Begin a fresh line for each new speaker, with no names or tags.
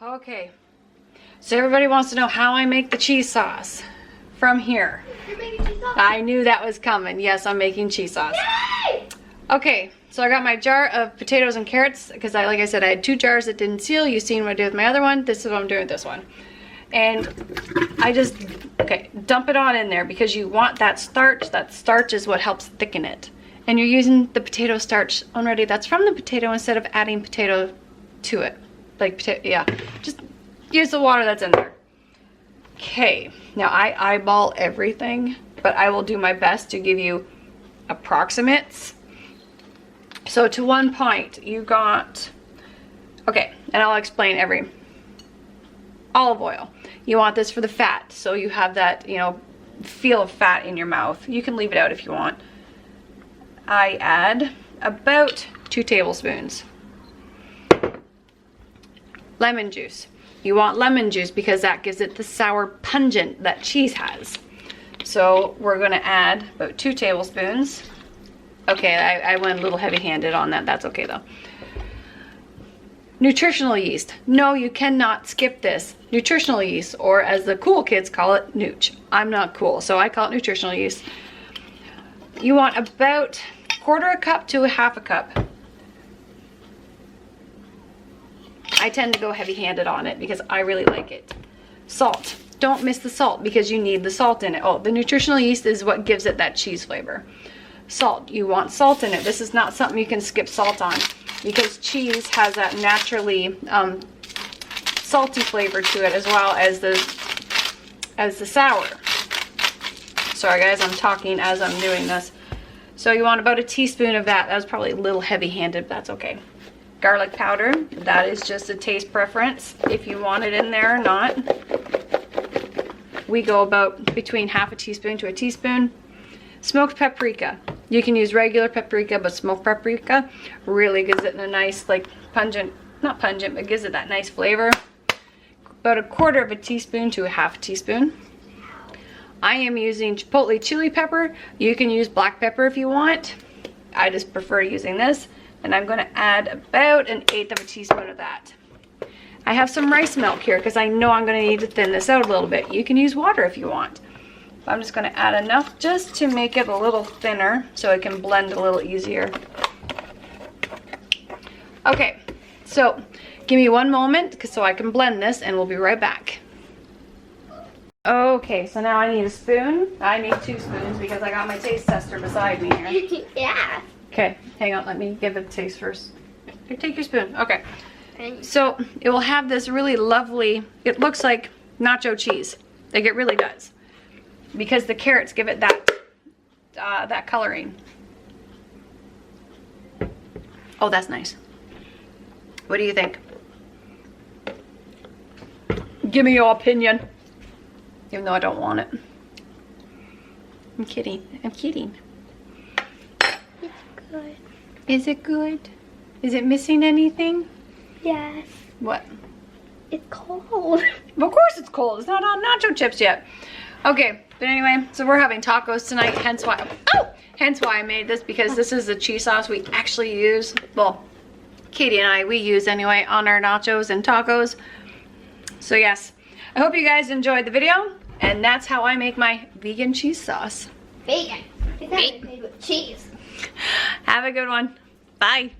Okay, so everybody wants to know how I make the cheese sauce from here.
You're making cheese sauce?
I knew that was coming. Yes, I'm making cheese sauce.
Yay!
Okay, so I got my jar of potatoes and carrots because like I said, I had 2 jars that didn't seal. You've seen what I did with my other one. This is what I'm doing with this one. And I just, dump it on in there because you want that starch. That starch is what helps thicken it. And you're using the potato starch already that's from the potato instead of adding potato to it. Like potato, yeah. Just use the water that's in there. Okay, now I eyeball everything, but I will do my best to give you approximates. So to 1 pint, you got, okay, and I'll explain every, olive oil. You want this for the fat, so you have that, you know, feel of fat in your mouth. You can leave it out if you want. I add about 2 tablespoons. Lemon juice. You want lemon juice because that gives it the sour pungent that cheese has. So we're gonna add about 2 tablespoons. Okay, I went a little heavy-handed on that. That's okay though. Nutritional yeast. No, you cannot skip this. Nutritional yeast, or as the cool kids call it, nooch. I'm not cool, so I call it nutritional yeast. You want about 1/4 cup to 1/2 cup. I tend to go heavy-handed on it because I really like it. Salt. Don't miss the salt because you need the salt in it. Oh, the nutritional yeast is what gives it that cheese flavor. Salt. You want salt in it. This is not something you can skip salt on because cheese has that naturally salty flavor to it as well as the sour. Sorry guys, I'm talking as I'm doing this. So you want about 1 teaspoon of that. That was probably a little heavy-handed, but that's okay. Garlic powder, that is just a taste preference if you want it in there or not. We go about between 1/2 teaspoon to 1 teaspoon. Smoked paprika. You can use regular paprika, but smoked paprika really gives it a nice, like, pungent, not pungent, but gives it that nice flavor. About 1/4 teaspoon to 1/2 teaspoon. I am using chipotle chili pepper. You can use black pepper if you want. I just prefer using this. And I'm going to add about 1/8 teaspoon of that. I have some rice milk here because I know I'm going to need to thin this out a little bit. You can use water if you want. I'm just going to add enough just to make it a little thinner so it can blend a little easier. Okay, so give me 1 moment so I can blend this and we'll be right back. Okay, so now I need a spoon. I need 2 spoons because I got my taste tester beside me here.
Yeah.
Okay, hang on, let me give it a taste first. Here, take your spoon. Okay. So it will have this really lovely, it looks like nacho cheese. Like it really does. Because the carrots give it that that coloring. Oh, that's nice. What do you think? Give me your opinion. Even though I don't want it. I'm kidding. I'm kidding.
Good.
Is it good? Is it missing anything?
Yes.
What?
It's cold.
Of course it's cold. It's not on nacho chips yet. Okay, but anyway, so we're having tacos tonight, hence why I made this, because this is the cheese sauce we actually use. Well, Katie and I, we use anyway on our nachos and tacos. So yes, I hope you guys enjoyed the video, and that's how I make my vegan cheese sauce.
Vegan. It's not made with cheese.
Have a good one. Bye.